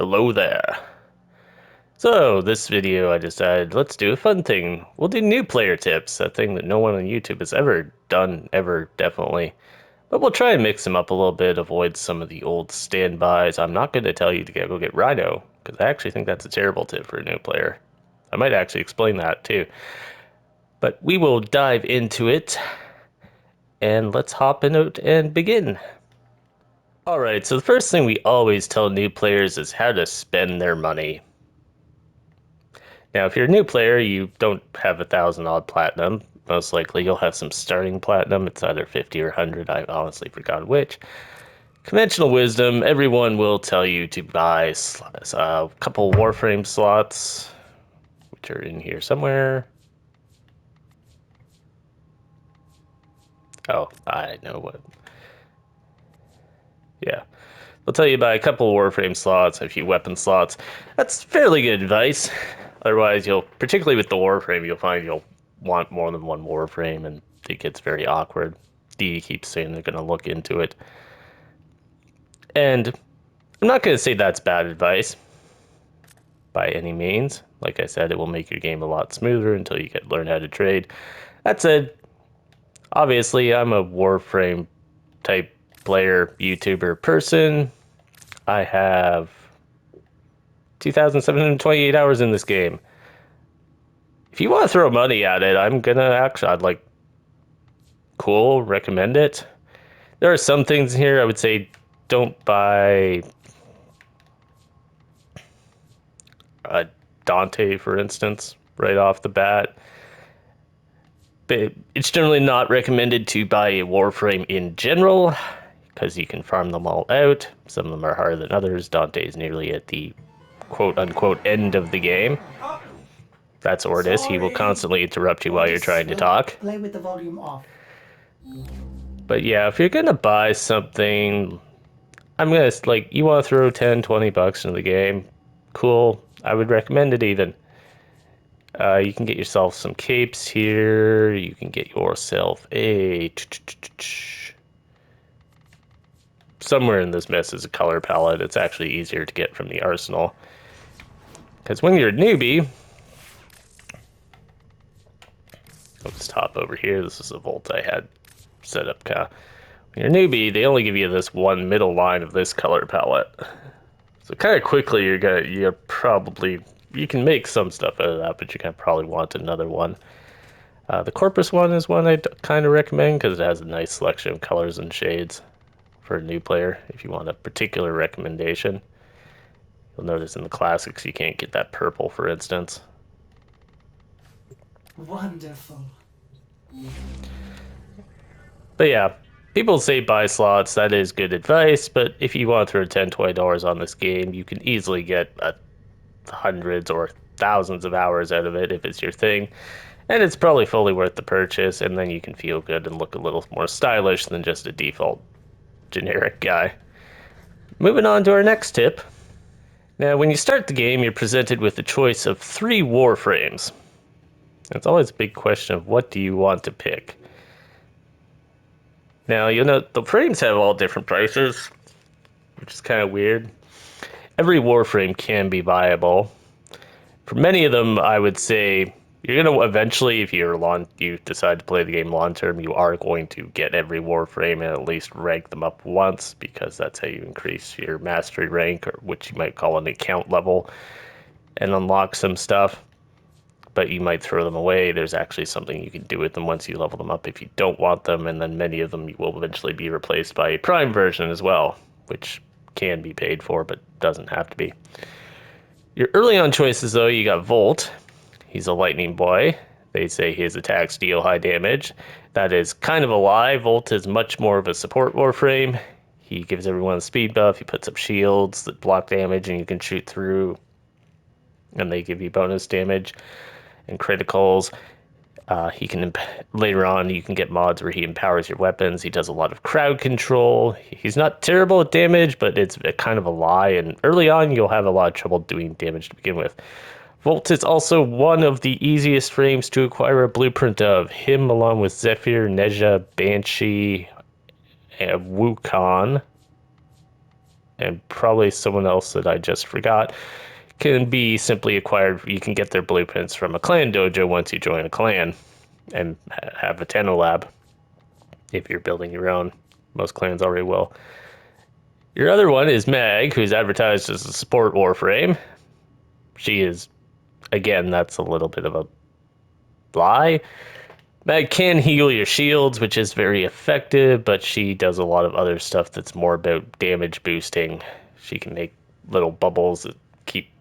Hello there. So, this video I decided let's do a fun thing. We'll do new player tips, a thing that no one on YouTube has ever done, ever, definitely. But we'll try and mix them up a little bit, avoid some of the old standbys. I'm not going to tell you to go get Rhino, because I actually think that's a terrible tip for a new player. I might actually explain that too. But we will dive into it, and let's hop in it and begin. Alright, so the first thing we always tell new players is how to spend their money. Now, if you're a new player, you don't have 1,000 odd platinum. Most likely you'll have some starting platinum. It's either 50 or 100. I honestly forgot which. Conventional wisdom, everyone will tell you to buy a couple Warframe slots, which are in here somewhere. Oh, I know what. Yeah. They'll tell you to buy a couple Warframe slots, a few weapon slots. That's fairly good advice. Otherwise, particularly with the Warframe, you'll find you'll want more than one Warframe, and it gets very awkward. D keeps saying they're going to look into it. And I'm not going to say that's bad advice by any means. Like I said, it will make your game a lot smoother until you learn how to trade. That said, obviously, I'm a Warframe type player, YouTuber person. I have 2,728 hours in this game. If you want to throw money at it, I'd like, cool, recommend it. There are some things in here I would say don't buy a Dante, for instance, right off the bat. But it's generally not recommended to buy a Warframe in general, because you can farm them all out. Some of them are harder than others. Dante is nearly at the quote-unquote end of the game. That's Ordis. He will constantly interrupt you while you're trying to talk. Play with the volume off. But yeah, if you're gonna buy something, you want to throw 10, 20 bucks into the game, cool. I would recommend it even. You can get yourself some capes here. You can get yourself somewhere in this mess is a color palette. It's actually easier to get from the arsenal. Because when you're a newbie, I'll just hop over here. This is a vault I had set up. When you're a newbie, they only give you this one middle line of this color palette. So kind of quickly, you can make some stuff out of that, but you're gonna probably want another one. The Corpus one is one I kind of recommend because it has a nice selection of colors and shades for a new player. If you want a particular recommendation, you'll notice in the classics you can't get that purple, for instance. Wonderful. But yeah, people say buy slots. That is good advice. But if you want to throw $10, $20 on this game, you can easily get hundreds or thousands of hours out of it if it's your thing. And it's probably fully worth the purchase. And then you can feel good and look a little more stylish than just a default generic guy. Moving on to our next tip. Now, when you start the game, you're presented with the choice of 3 Warframes. It's always a big question of what do you want to pick. Now, the frames have all different prices, which is kind of weird. Every Warframe can be viable. For many of them, I would say you're going to eventually, if you decide to play the game long term, you are going to get every Warframe and at least rank them up once, because that's how you increase your mastery rank, or which you might call an account level, and unlock some stuff. But you might throw them away. There's actually something you can do with them once you level them up if you don't want them, and then many of them will eventually be replaced by a Prime version as well, which can be paid for, but doesn't have to be. Your early on choices, though, you got Volt. He's a lightning boy. They say his attacks deal high damage. That is kind of a lie. Volt is much more of a support Warframe. He gives everyone a speed buff. He puts up shields that block damage, and you can shoot through, and they give you bonus damage and criticals. Later on, you can get mods where he empowers your weapons. He does a lot of crowd control. He's not terrible at damage, but it's kind of a lie. And early on, you'll have a lot of trouble doing damage to begin with. Volt is also one of the easiest frames to acquire a blueprint of. Him, along with Zephyr, Neja, Banshee, and Wukong, and probably someone else that I just forgot, can be simply acquired. You can get their blueprints from a clan dojo once you join a clan and have a Tenno lab. If you're building your own, most clans already will. Your other one is Meg, who's advertised as a support Warframe. She is, again, that's a little bit of a lie. Meg can heal your shields, which is very effective, but she does a lot of other stuff that's more about damage boosting. She can make little bubbles that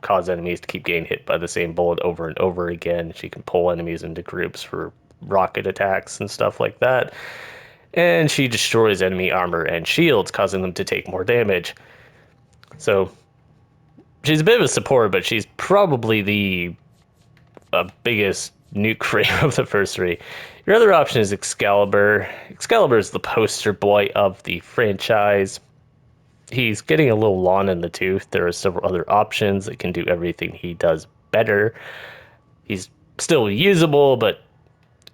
cause enemies to keep getting hit by the same bullet over and over again. She can pull enemies into groups for rocket attacks and stuff like that. And she destroys enemy armor and shields, causing them to take more damage. So she's a bit of a support, but she's probably the biggest nuke frame of the first three. Your other option is Excalibur. Excalibur is the poster boy of the franchise. He's getting a little long in the tooth. There are several other options that can do everything he does better. He's still usable, but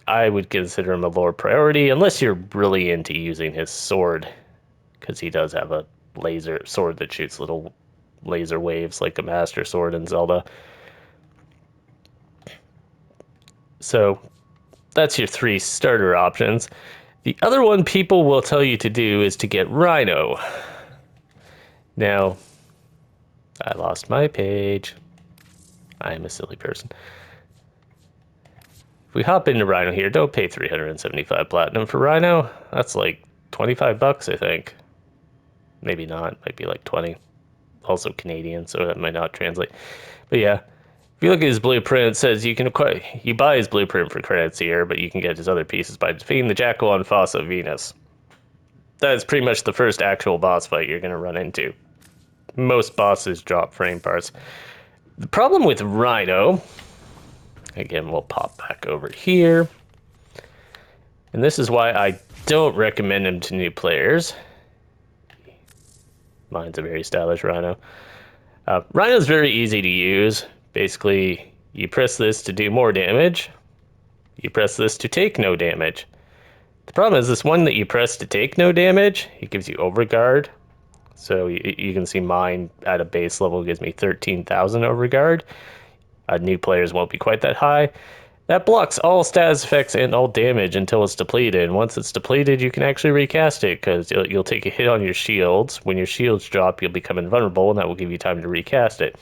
I would consider him a lower priority unless you're really into using his sword, because he does have a laser sword that shoots little laser waves like a Master Sword in Zelda. So that's your three starter options. The other one people will tell you to do is to get Rhino. Now, I lost my page. I am a silly person. If we hop into Rhino here, don't pay 375 platinum for Rhino. That's like 25 bucks, I think. Maybe not, might be like 20. Also Canadian, so that might not translate. But yeah, if you look at his blueprint, it says you can acquire, you buy his blueprint for credits here, but you can get his other pieces by defeating the Jackal on Fossa Venus. That is pretty much the first actual boss fight you're going to run into. Most bosses drop frame parts. The problem with Rhino, again, we'll pop back over here, and this is why I don't recommend him to new players. Mine's a very stylish Rhino. Rhino's very easy to use. Basically, you press this to do more damage. You press this to take no damage. The problem is this one that you press to take no damage, it gives you overguard. So you can see mine at a base level gives me 13,000 overguard. New players won't be quite that high. That blocks all status effects and all damage until it's depleted. And once it's depleted, you can actually recast it, because you'll take a hit on your shields. When your shields drop, you'll become invulnerable, and that will give you time to recast it.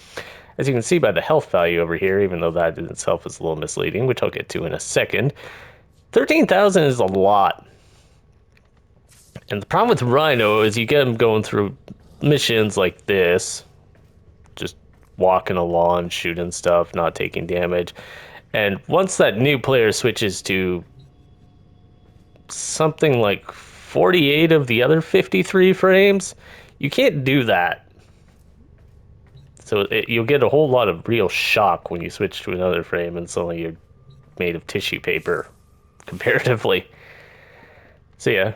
As you can see by the health value over here, even though that in itself is a little misleading, which I'll get to in a second, 13,000 is a lot. And the problem with Rhino is you get him going through missions like this, just walking along, shooting stuff, not taking damage. And once that new player switches to something like 48 of the other 53 frames, you can't do that. So you'll get a whole lot of real shock when you switch to another frame and suddenly you're made of tissue paper, comparatively. So yeah,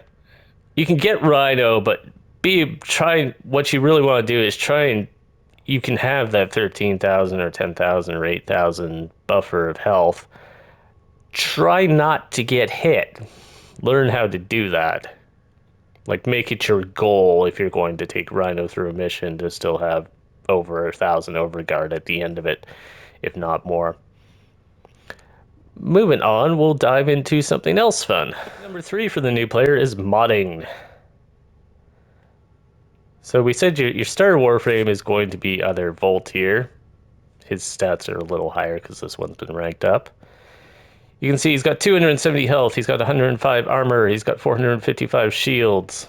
you can get Rhino, but what you really want to do is try and you can have that 13,000 or 10,000 or 8,000 buffer of health. Try not to get hit. Learn how to do that. Like, make it your goal if you're going to take Rhino through a mission to still have over 1,000 overguard at the end of it, if not more. Moving on, we'll dive into something else fun. Number 3 for the new player is modding. So we said your starter Warframe is going to be either Volt here. His stats are a little higher because this one's been ranked up. You can see he's got 270 health, he's got 105 armor, he's got 455 shields.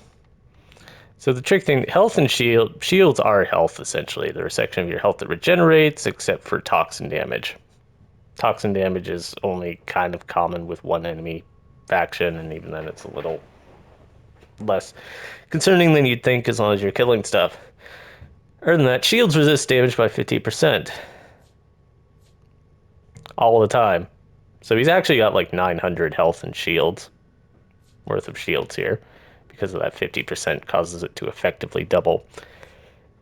So the trick thing, health and shields are health essentially. They're a section of your health that regenerates, except for toxin damage. Toxin damage is only kind of common with one enemy faction, and even then it's a little less concerning than you'd think as long as you're killing stuff. Other than that, shields resist damage by 50%. All the time. So he's actually got like 900 health and shields worth of shields here, because of that 50% causes it to effectively double.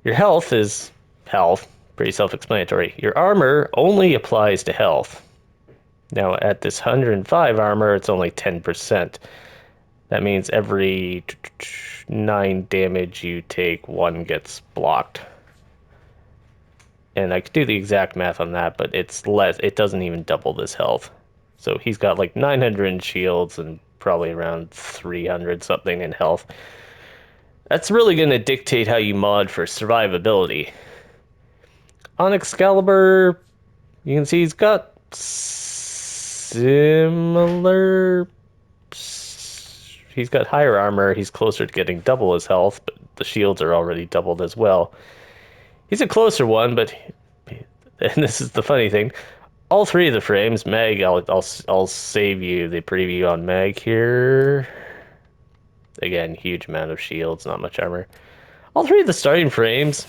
Your health is health, pretty self-explanatory. Your armor only applies to health. Now at this 105 armor, it's only 10%. That means every 9 damage you take, 1 gets blocked. And I could do the exact math on that, but it's less. It doesn't even double this health. So he's got like 900 in shields and probably around 300 something in health. That's really going to dictate how you mod for survivability. On Excalibur, you can see he's got similar. He's got higher armor. He's closer to getting double his health, but the shields are already doubled as well. He's a closer one, but and this is the funny thing. All 3 of the frames, Meg, I'll save you the preview on Meg here. Again, huge amount of shields, not much armor. All 3 of the starting frames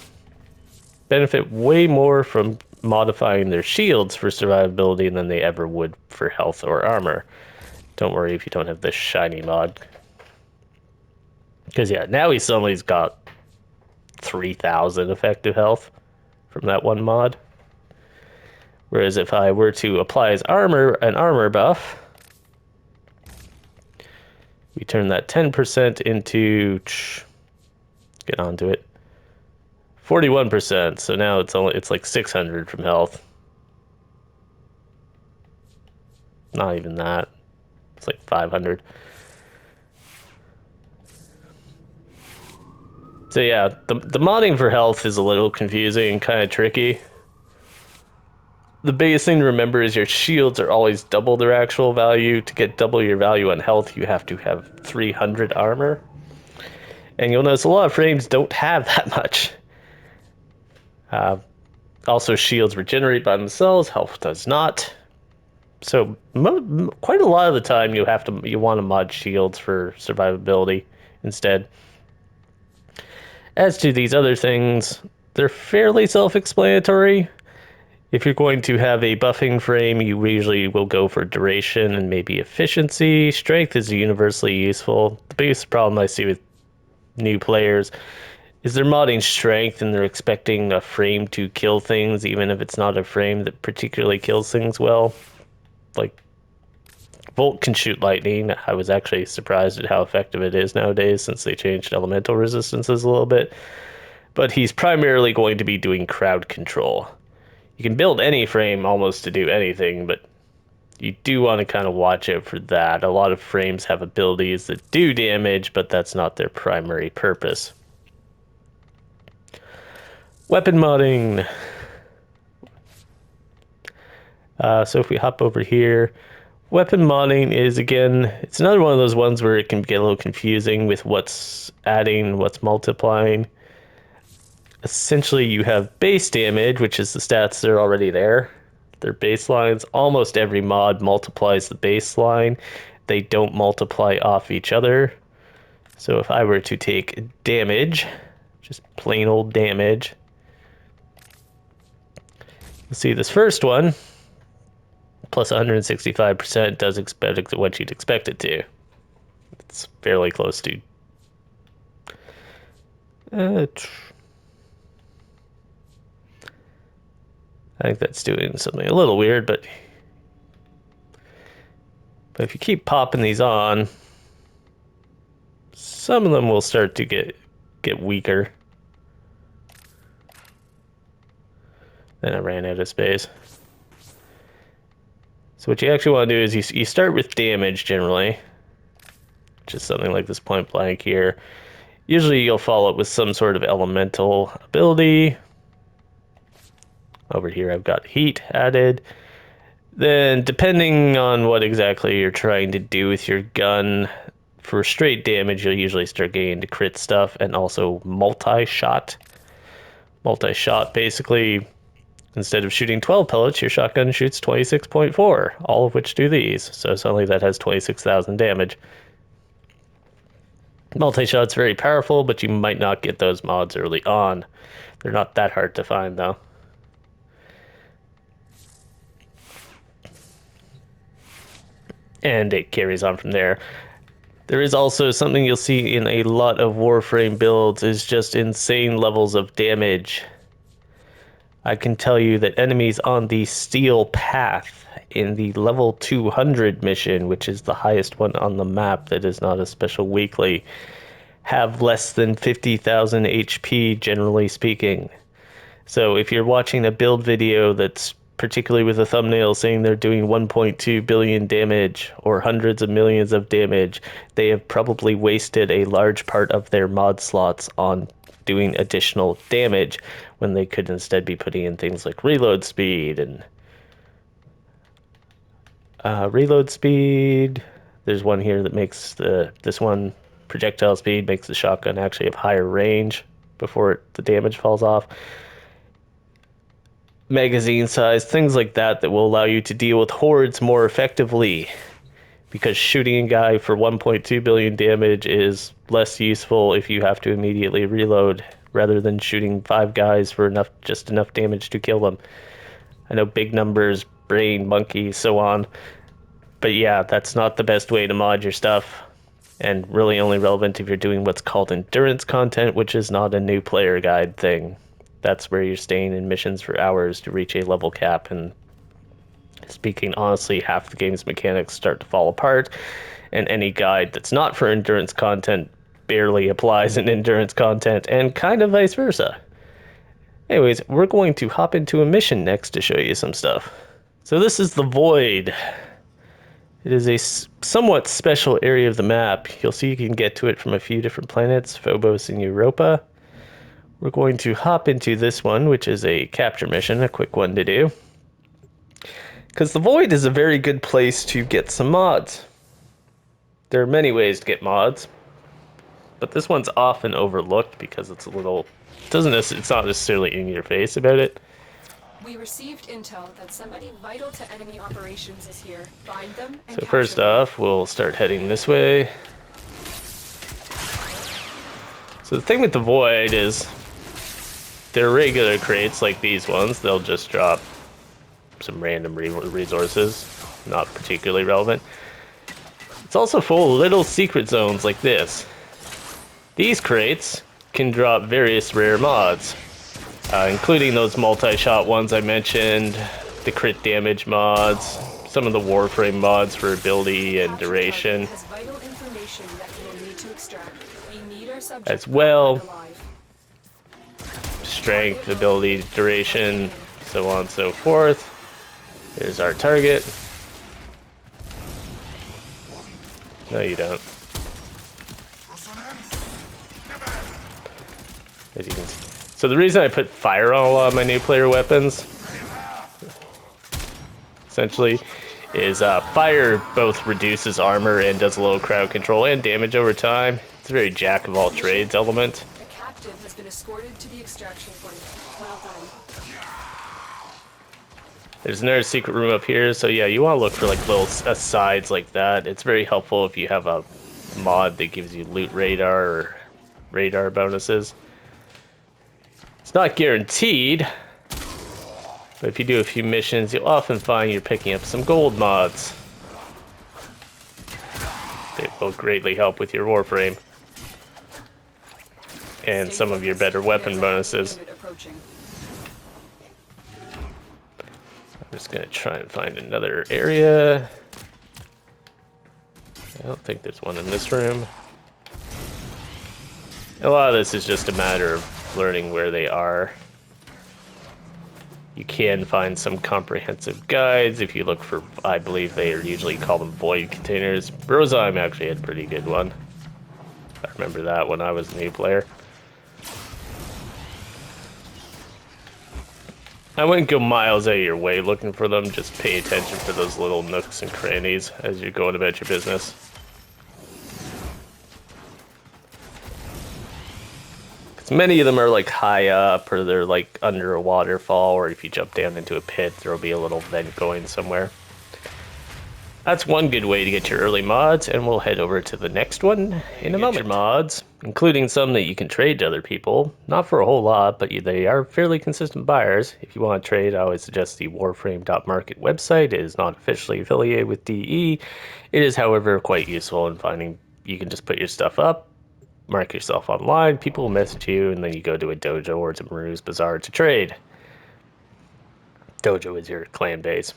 benefit way more from modifying their shields for survivability than they ever would for health or armor. Don't worry if you don't have this shiny mod. Because yeah, now he suddenly's got 3,000 effective health from that one mod. Whereas if I were to apply his armor, an armor buff, we turn that 10% into, get onto it, 41%. So now it's like 600 from health. Not even that. It's like 500. So yeah, the modding for health is a little confusing and kind of tricky. The biggest thing to remember is your shields are always double their actual value. To get double your value on health, you have to have 300 armor. And you'll notice a lot of frames don't have that much. Also, shields regenerate by themselves, health does not. So quite a lot of the time you want to mod shields for survivability instead. As to these other things, they're fairly self-explanatory. If you're going to have a buffing frame, you usually will go for duration and maybe efficiency. Strength is universally useful. The biggest problem I see with new players is they're modding strength and they're expecting a frame to kill things, even if it's not a frame that particularly kills things well. Like, Volt can shoot lightning. I was actually surprised at how effective it is nowadays since they changed elemental resistances a little bit. But he's primarily going to be doing crowd control. You can build any frame almost to do anything, but you do want to kind of watch out for that. A lot of frames have abilities that do damage, but that's not their primary purpose. Weapon modding. So if we hop over here, weapon modding is, again, it's another one of those ones where it can get a little confusing with what's adding, what's multiplying. Essentially, you have base damage, which is the stats that are already there. They're baselines. Almost every mod multiplies the baseline. They don't multiply off each other. So if I were to take damage, just plain old damage, you'll see this first one, plus 165%, does expect what you'd expect it to. It's fairly close to... I think that's doing something a little weird, but if you keep popping these on, some of them will start to get weaker. Then I ran out of space. So what you actually want to do is you start with damage generally, which is something like this point blank here. Usually you'll follow it with some sort of elemental ability. Over here I've got heat added. Then depending on what exactly you're trying to do with your gun, for straight damage you'll usually start getting into crit stuff and also multi-shot. Multi-shot, basically, instead of shooting 12 pellets, your shotgun shoots 26.4, all of which do these. So suddenly that has 26,000 damage. Multi-shot's very powerful, but you might not get those mods early on. They're not that hard to find, though. And it carries on from there. There is also something you'll see in a lot of Warframe builds is just insane levels of damage. I can tell you that enemies on the Steel Path in the level 200 mission, which is the highest one on the map that is not a special weekly, have less than 50,000 HP, generally speaking. So if you're watching a build video that's particularly with a thumbnail saying they're doing 1.2 billion damage or hundreds of millions of damage, they have probably wasted a large part of their mod slots on doing additional damage when they could instead be putting in things like reload speed and reload speed. There's one here that makes this one projectile speed makes the shotgun actually have higher range before the damage falls off. Magazine size, things like that that will allow you to deal with hordes more effectively. Because shooting a guy for 1.2 billion damage is less useful if you have to immediately reload rather than shooting 5 guys for just enough damage to kill them. I know big numbers, brain, monkey, so on. But yeah, that's not the best way to mod your stuff. And really only relevant if you're doing what's called endurance content, which is not a new player guide thing. That's where you're staying in missions for hours to reach a level cap, and speaking honestly, half the game's mechanics start to fall apart, and any guide that's not for endurance content barely applies in endurance content, and kind of vice versa. Anyways, we're going to hop into a mission next to show you some stuff. So this is the Void. It is a somewhat special area of the map. You'll see you can get to it from a few different planets, Phobos and Europa. We're going to hop into this one, which is a capture mission, a quick one to do. Because the Void is a very good place to get some mods. There are many ways to get mods, but this one's often overlooked because it's a little... it's not necessarily in your face about it. We received intel that somebody vital to enemy operations is here. Find them and So first off, we'll start heading this way. So the thing with the Void is they're regular crates like these ones. They'll just drop some random resources, not particularly relevant. It's also full of little secret zones like this. These crates can drop various rare mods, including those multi-shot ones I mentioned, the crit damage mods, some of the Warframe mods for ability and duration, as well. Strength, ability, duration, so on and so forth. There's our target. No, you don't. As you can see. So the reason I put fire on a lot of my new player weapons, essentially, is fire both reduces armor and does a little crowd control and damage over time. It's a very jack of all trades element. The captive has been escorted to the extraction point. Well done. There's another secret room up here, so yeah, you want to look for like little asides like that. It's very helpful if you have a mod that gives you loot radar or radar bonuses. It's not guaranteed, but if you do a few missions, you'll often find you're picking up some gold mods. They will greatly help with your Warframe and some of your better weapon bonuses. I'm just gonna try and find another area. I don't think there's one in this room. A lot of this is just a matter of learning where they are. You can find some comprehensive guides if you look for, I believe they are usually call them void containers. Roseheim actually had a pretty good one. I remember that when I was a new player. I wouldn't go miles out of your way looking for them, just pay attention for those little nooks and crannies as you're going about your business. Because many of them are like high up, or they're like under a waterfall, or if you jump down into a pit, there'll be a little vent going somewhere. That's one good way to get your early mods, and we'll head over to the next one in a moment. Your mods, including some that you can trade to other people, not for a whole lot, but they are fairly consistent buyers. If you want to trade, I always suggest the Warframe.market website. It is not officially affiliated with DE. It is, however, quite useful in finding you can just put your stuff up, mark yourself online, people will message you, and then you go to a dojo or to Maru's Bazaar to trade. Dojo is your clan base.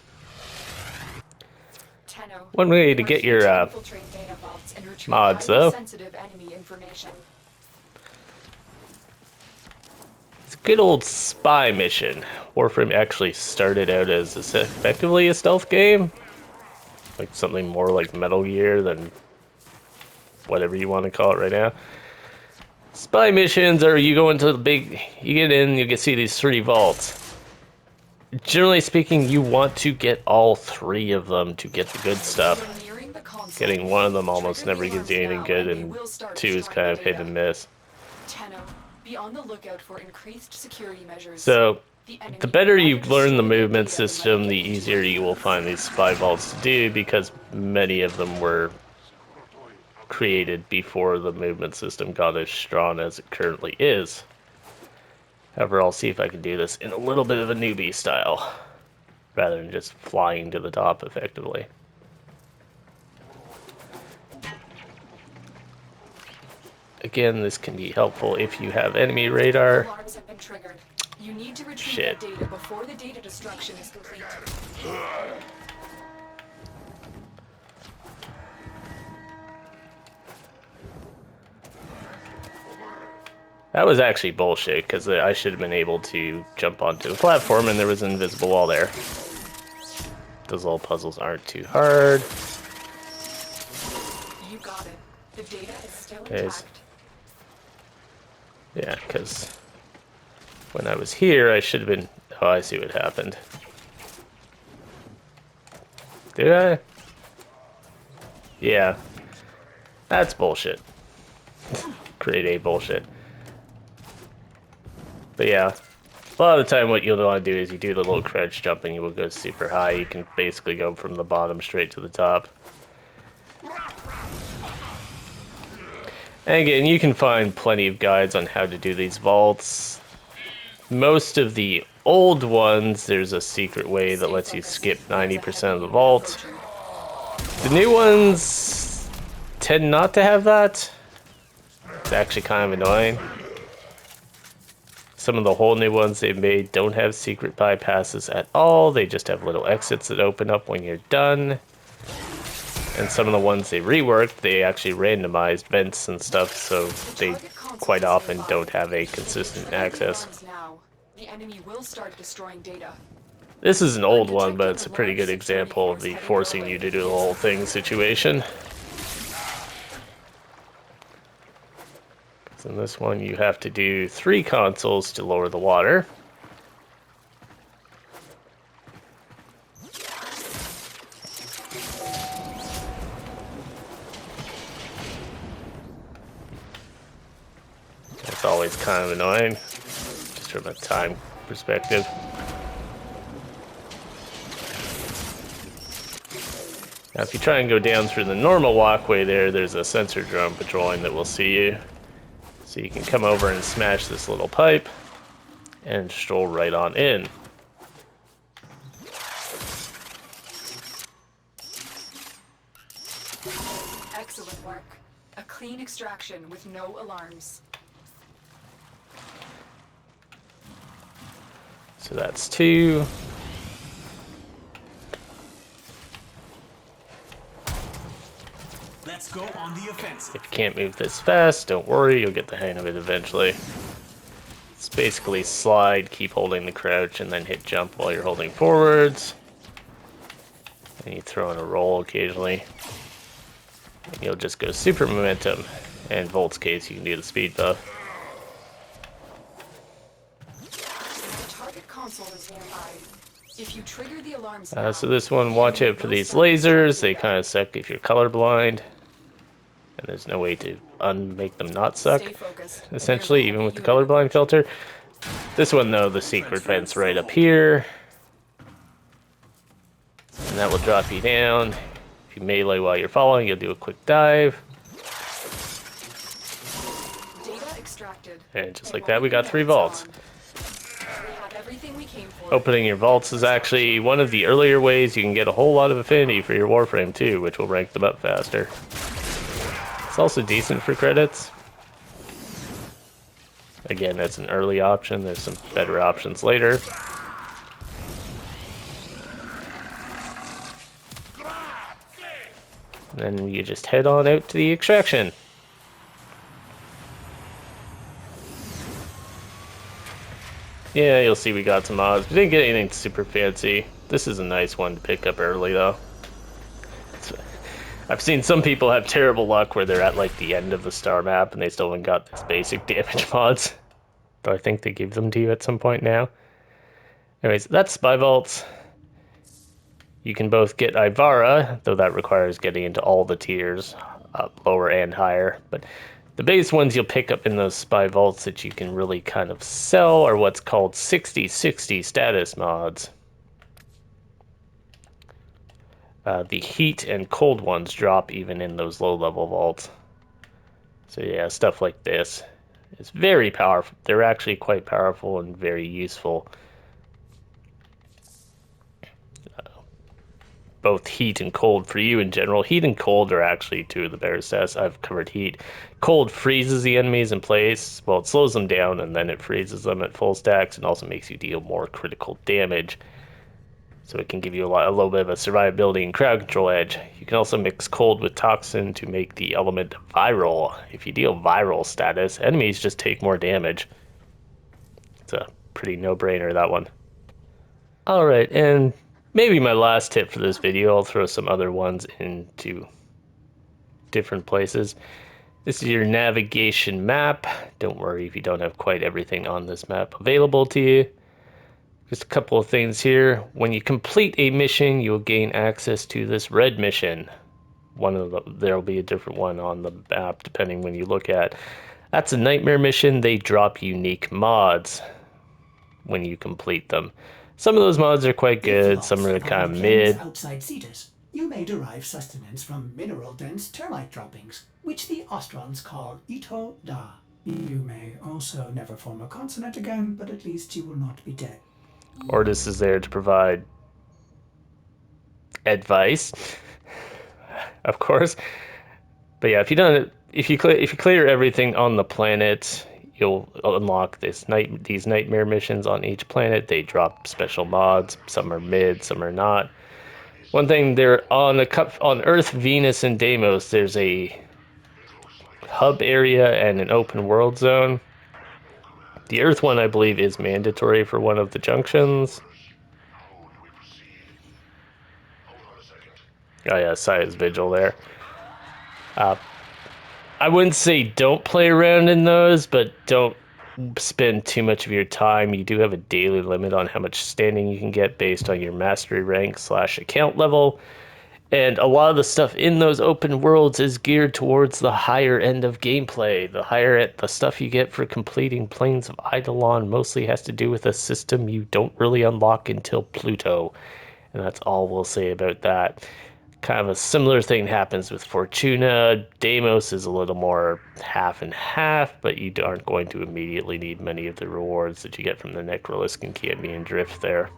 Tenno, One way to we're get here your to infiltrate data vaults and retrieve mods, highly though. sensitive enemy information. It's a good old spy mission. Warframe actually started out as effectively a stealth game. Like something more like Metal Gear than whatever you want to call it right now. Spy missions are you go into the big, you get in, you can see these 3 vaults. Generally speaking, you want to get all 3 of them to get the good stuff. We're nearing the console. Getting one of them almost Trigger the never gives you alarms anything now, good, they and will start 2 is destroying kind the of hit data. and miss. Tenno, be on the lookout for increased security measures. So, enemy the better will you rather learn the destroy their movement data than let it system, get the into easier it. you will find these spy vaults to do, because many of them were created before the movement system got as strong as it currently is. However, I'll see if I can do this in a little bit of a newbie style, rather than just flying to the top effectively. Again, this can be helpful if you have enemy radar. Alarms have been triggered. You need to retrieve Shit. that data before the data destruction is complete. That was actually bullshit, because I should have been able to jump onto the platform and there was an invisible wall there. Those little puzzles aren't too hard. You got it. The data is still There's- intact. Yeah, because when I was here, I should have been... Oh, I see what happened. Did I? Yeah. That's bullshit. Grade A bullshit. But yeah, a lot of the time what you'll want to do is you do the little crouch jump and you will go super high. You can basically go from the bottom straight to the top. And again, you can find plenty of guides on how to do these vaults. Most of the old ones, there's a secret way that lets you skip 90% of the vault. The new ones tend not to have that. It's actually kind of annoying. Some of the whole new ones they've made don't have secret bypasses at all. They just have little exits that open up when you're done. And some of the ones they reworked, they actually randomized vents and stuff, so they quite often don't have a consistent access. Now, the enemy will start destroying data. This is an old one, but it's a pretty good example of the forcing you to do the whole thing situation. In this one, you have to do 3 consoles to lower the water. That's always kind of annoying, just from a time perspective. Now, if you try and go down through the normal walkway there's a sensor drone patrolling that will see you. So you can come over and smash this little pipe and stroll right on in. Excellent work. A clean extraction with no alarms. So that's 2. Let's go on the offensive. If you can't move this fast, don't worry, you'll get the hang of it eventually. It's basically slide, keep holding the crouch, and then hit jump while you're holding forwards. And you throw in a roll occasionally. And you'll just go super momentum. And Volt's case, you can do the speed buff. The target console is nearby. If you trigger the alarms So this one, watch out for these lasers. They kind of suck if you're colorblind. And there's no way to make them not suck, essentially, even with the colorblind filter. This one, though, the secret vent's right up here. And that will drop you down. If you melee while you're falling, you'll do a quick dive. Data extracted. And just like that, we got 3 vaults. We have everything we came for. Opening your vaults is actually one of the earlier ways you can get a whole lot of affinity for your Warframe too, which will rank them up faster. It's also decent for credits. Again, that's an early option. There's some better options later. Then you just head on out to the extraction. Yeah, you'll see we got some mods. We didn't get anything super fancy. This is a nice one to pick up early, though. I've seen some people have terrible luck where they're at like the end of the star map and they still haven't got this basic damage mods. But I think they give them to you at some point now. Anyways, that's Spy Vaults. You can both get Ivara, though that requires getting into all the tiers, up lower and higher. But the biggest ones you'll pick up in those Spy Vaults that you can really kind of sell are what's called 60/60 status mods. The heat and cold ones drop even in those low-level vaults. So yeah, stuff like this is very powerful. They're actually quite powerful and very useful. Both heat and cold for you in general. Heat and cold are actually two of the better stats. I've covered heat. Cold freezes the enemies in place. Well, it slows them down and then it freezes them at full stacks and also makes you deal more critical damage. So it can give you a little bit of a survivability and crowd control edge. You can also mix cold with toxin to make the element viral. If you deal viral status, enemies just take more damage. It's a pretty no-brainer, that one. Alright, and maybe my last tip for this video, I'll throw some other ones into different places. This is your navigation map. Don't worry if you don't have quite everything on this map available to you. Just a couple of things here. When you complete a mission, you'll gain access to this red mission. There'll be a different one on the map depending when you look at. That's a nightmare mission. They drop unique mods when you complete them. Some of those mods are quite good, some are kind of mid. Outside Cetus, you may derive sustenance from mineral-dense termite droppings, which the Ostrons call Ito Da. You may also never form a consonant again, but at least you will not be dead. Ordis is there to provide advice, of course. But yeah, if you clear everything on the planet, you'll unlock these nightmare missions on each planet. They drop special mods. Some are mid, some are not. One thing, they're on Earth, Venus, and Deimos. There's a hub area and an open world zone. The Earth one, I believe, is mandatory for one of the junctions. Oh yeah, Saya's Vigil there. I wouldn't say don't play around in those, but don't spend too much of your time. You do have a daily limit on how much standing you can get based on your mastery rank / account level. And a lot of the stuff in those open worlds is geared towards the higher end of gameplay. The stuff you get for completing Plains of Eidolon mostly has to do with a system you don't really unlock until Pluto. And that's all we'll say about that. Kind of a similar thing happens with Fortuna. Deimos is a little more half and half, but you aren't going to immediately need many of the rewards that you get from the Necrolisk and Cambion Drift there.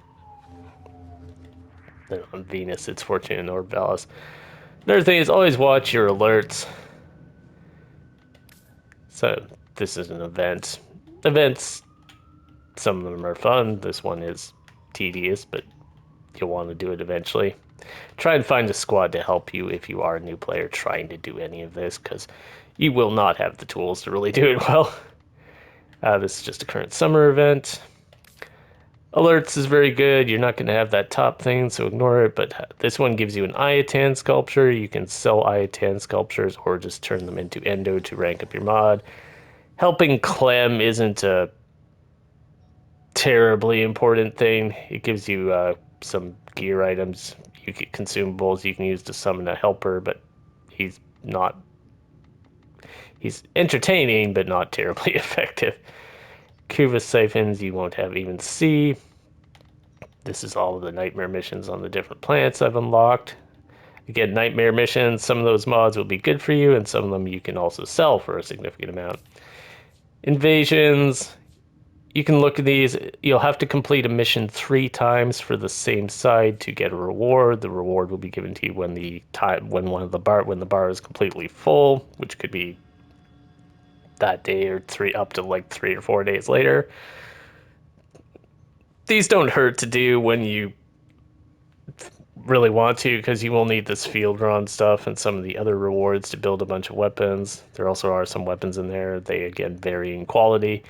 Then on Venus, it's Fortuna and Orbalis. Another thing is always watch your alerts. So this is an event. Events, some of them are fun. This one is tedious, but you'll want to do it eventually. Try and find a squad to help you if you are a new player trying to do any of this, because you will not have the tools to really do it well. This is just a current summer event. Alerts is very good. You're not going to have that top thing, so ignore it, but this one gives you an Ayatan sculpture. You can sell Ayatan sculptures or just turn them into Endo to rank up your mod. Helping Clem isn't a terribly important thing. It gives you some gear items. You get consumables you can use to summon a helper, but he's entertaining, but not terribly effective. Kuva siphons you won't have even see. This is all of the nightmare missions on the different planets I've unlocked. Again, nightmare missions, some of those mods will be good for you, and some of them you can also sell for a significant amount. Invasions, you can look at these. You'll have to complete a mission 3 times for the same side to get a reward. The reward will be given to you when the bar is completely full, which could be that day or up to like 3 or 4 days later. These don't hurt to do when you really want to, because you will need this field run stuff and some of the other rewards to build a bunch of weapons. There also are some weapons in there. They, again, vary in quality.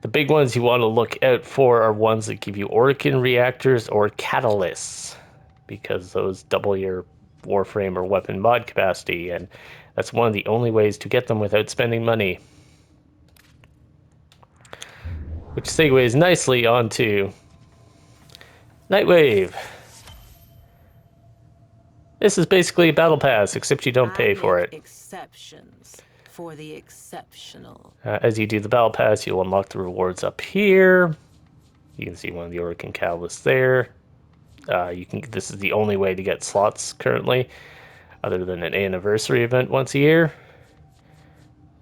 The big ones you want to look out for are ones that give you Orkin reactors or catalysts, because those double your Warframe or weapon mod capacity, and that's one of the only ways to get them without spending money. Which segues nicely onto Nightwave. This is basically a battle pass, except you don't pay for it. Exceptions for the exceptional. As you do the battle pass, you'll unlock the rewards up here. You can see one of the Orkin catalysts there. This is the only way to get slots currently, other than an anniversary event once a year.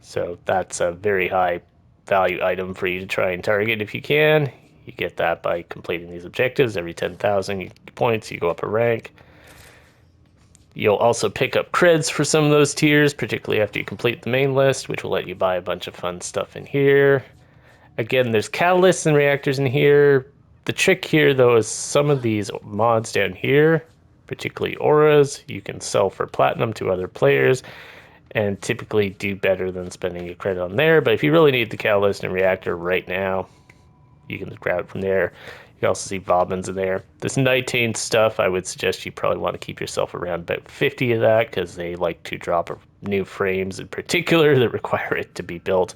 So that's a very high value item for you to try and target if you can. You get that by completing these objectives. Every 10,000 points, you go up a rank. You'll also pick up creds for some of those tiers, particularly after you complete the main list, which will let you buy a bunch of fun stuff in here. Again, there's catalysts and reactors in here. The trick here, though, is some of these mods down here, particularly auras, you can sell for platinum to other players and typically do better than spending a credit on there. But if you really need the catalyst and reactor right now, you can grab it from there. You can also see Bobbins in there. This Nitane stuff, I would suggest you probably want to keep yourself around about 50 of that, because they like to drop new frames in particular that require it to be built.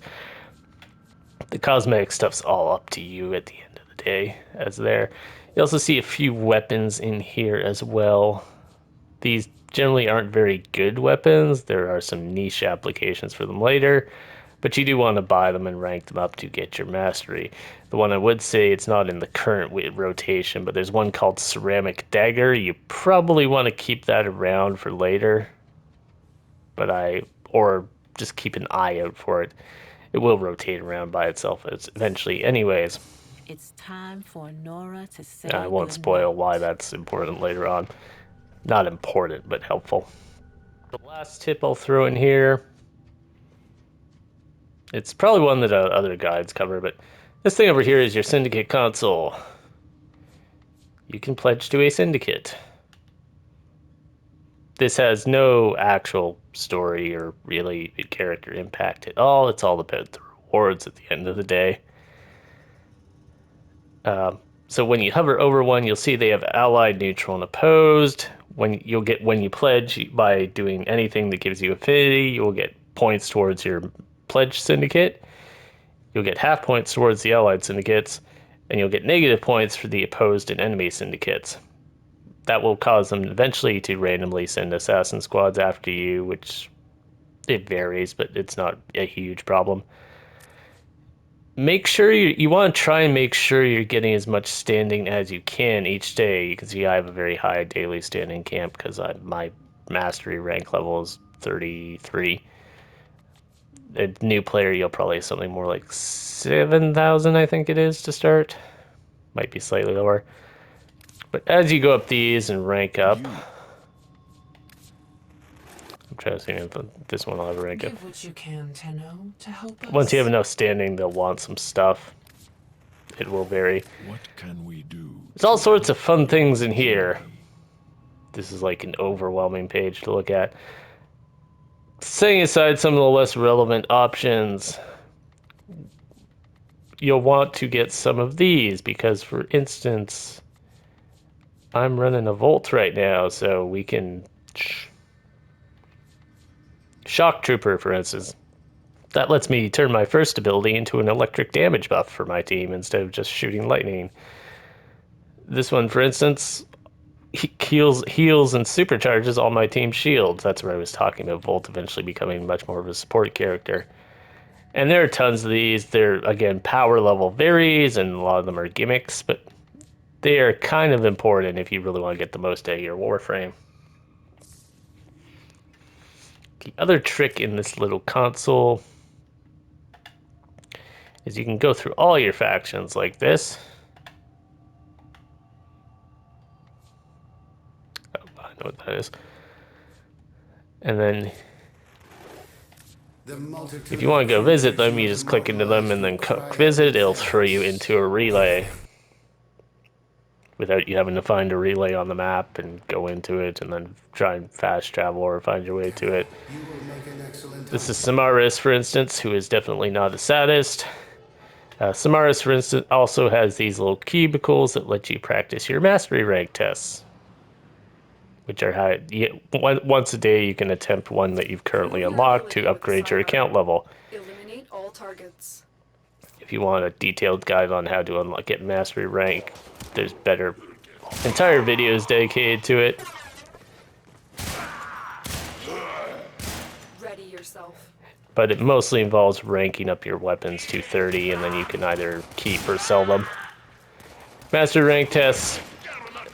The cosmetic stuff's all up to you at the end of the day, as there. You also see a few weapons in here as well. These generally aren't very good weapons. There are some niche applications for them later, but you do want to buy them and rank them up to get your mastery. The one I would say, it's not in the current rotation, but there's one called Ceramic Dagger. You probably want to keep that around for later, or just keep an eye out for it. It will rotate around by itself eventually anyways. It's time for Nora to say I won't spoil why that's important later on. Not important, but helpful. The last tip I'll throw in here, it's probably one that other guides cover, but this thing over here is your syndicate console. You can pledge to a syndicate. This has no actual story or really character impact at all. It's all about the rewards at the end of the day. So when you hover over one, you'll see they have allied, neutral, and opposed. When you pledge by doing anything that gives you affinity, you'll get points towards your pledge syndicate. You'll get half points towards the allied syndicates, and you'll get negative points for the opposed and enemy syndicates. That will cause them eventually to randomly send assassin squads after you, which it varies, but it's not a huge problem. Make sure you want to try and make sure you're getting as much standing as you can each day. You can see I have a very high daily standing camp because my mastery rank level is 33. A new player, you'll probably have something more like 7,000, I think it is, to start. Might be slightly lower. But as you go up these and rank up, I'm trying to see if this one will have a rank up. Give what you can, Tenno, to help us. Once you have enough standing, they'll want some stuff. It will vary. What can we do? There's all sorts of fun things in here. This is like an overwhelming page to look at. Setting aside some of the less relevant options, you'll want to get some of these because, for instance, I'm running a Volt right now, so we can... Shock Trooper, for instance. That lets me turn my first ability into an electric damage buff for my team instead of just shooting lightning. This one, for instance, heals and supercharges all my team's shields. That's where I was talking about Volt eventually becoming much more of a support character. And there are tons of these. They're, again, power level varies, and a lot of them are gimmicks, but they are kind of important if you really want to get the most out of your Warframe. The other trick in this little console is you can go through all your factions like this. Oh, I know what that is. And then if you want to go visit them, you just click into them and then click visit. It'll throw you into a relay. without you having to find a relay on the map and go into it and then try and fast travel or find your way to it. This is Samaris, for instance, who is definitely not the saddest. Samaris, for instance, also has these little cubicles that let you practice your mastery rank tests, which are how once a day you can attempt one that you've currently unlocked to upgrade your account level. Eliminate all targets. If you want a detailed guide on how to unlock get mastery rank, there's better entire videos dedicated to it. Ready yourself. But it mostly involves ranking up your weapons to 30, and then you can either keep or sell them. Master rank tests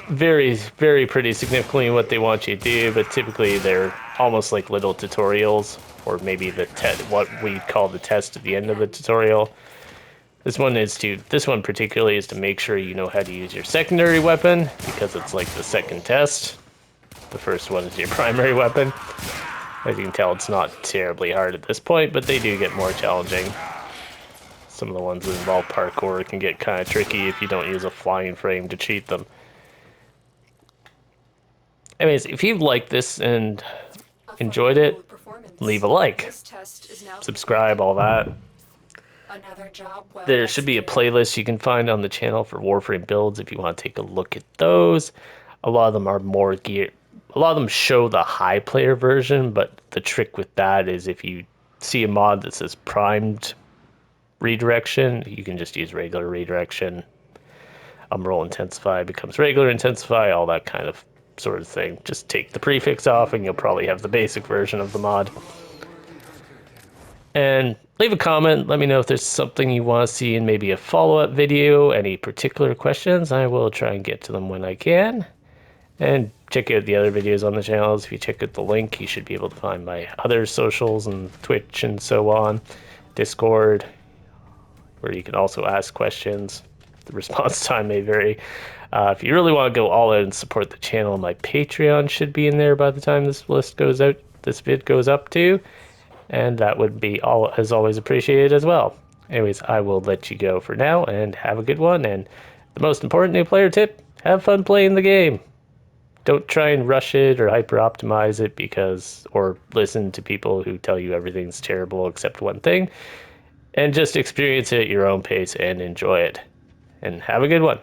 vary pretty significantly in what they want you to do, but typically they're almost like little tutorials, or maybe what we call the test at the end of the tutorial. This one particularly is to make sure you know how to use your secondary weapon, because it's like the second test. The first one is your primary weapon. As you can tell, it's not terribly hard at this point, but they do get more challenging. Some of the ones that involve parkour can get kind of tricky if you don't use a flying frame to cheat them. Anyways, if you liked this and enjoyed it, leave a like, subscribe, all that. Another job well There should be a playlist you can find on the channel for Warframe builds if you want to take a look at those. A lot of them are more geared. A lot of them show the high player version, but the trick with that is if you see a mod that says primed redirection, you can just use regular redirection. Roll intensify becomes regular intensify, all that kind of sort of thing. Just take the prefix off and you'll probably have the basic version of the mod. And leave a comment, let me know if there's something you want to see in maybe a follow-up video, any particular questions. I will try and get to them when I can. And check out the other videos on the channels. If you check out the link, you should be able to find my other socials and Twitch and so on. Discord, where you can also ask questions. The response time may vary. If you really want to go all out and support the channel, my Patreon should be in there by the time this list goes out, this vid goes up too. And that would be all as always appreciated as well. Anyways, I will let you go for now and have a good one. And the most important new player tip, have fun playing the game. Don't try and rush it or hyper optimize it or listen to people who tell you everything's terrible except one thing. And just experience it at your own pace and enjoy it. And have a good one.